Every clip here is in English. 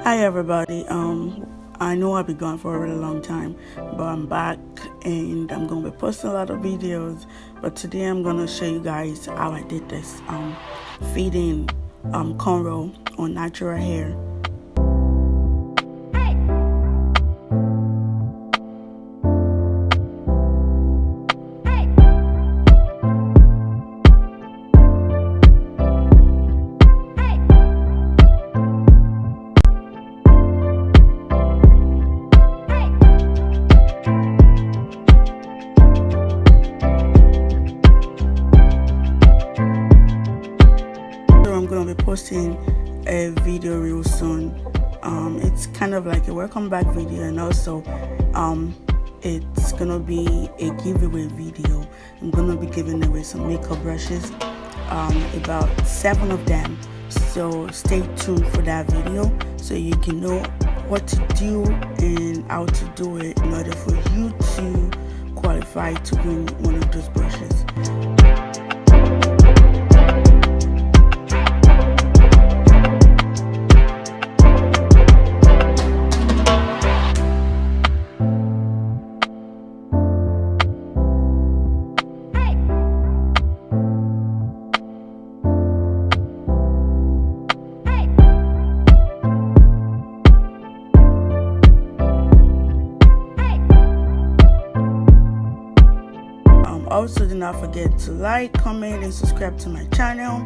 Hi everybody. I know I've been gone for a really long time, but I'm back and I'm gonna be posting a lot of videos. But today I'm gonna show you guys how I did this feeding cornrow on natural hair. I'm gonna be posting a video real soon. It's kind of like a welcome back video, and also it's gonna be a giveaway video. I'm gonna be giving away some makeup brushes, about 7 of them, so stay tuned for that video so you can know what to do and how to do it in order for you to qualify to win one of those brushes. Also, do not forget to like, comment, and subscribe to my channel.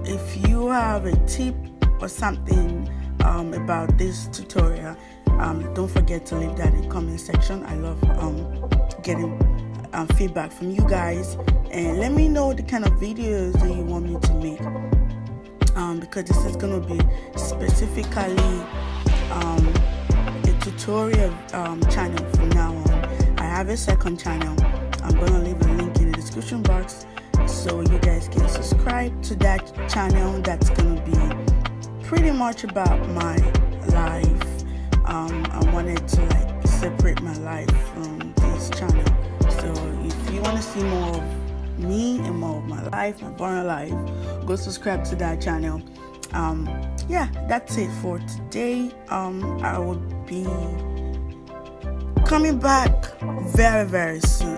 If you have a tip or something about this tutorial, don't forget to leave that in the comment section. I love getting feedback from you guys, and let me know the kind of videos that you want me to make, because this is going to be specifically a tutorial channel from now on. I have a second channel. I'm gonna leave a link in the description box so you guys can subscribe to that channel. That's gonna be pretty much about my life. I wanted to like separate my life from this channel. So if you want to see more of me and more of my life, my boring life, go subscribe to that channel. Yeah, that's it for today. I will be coming back very soon.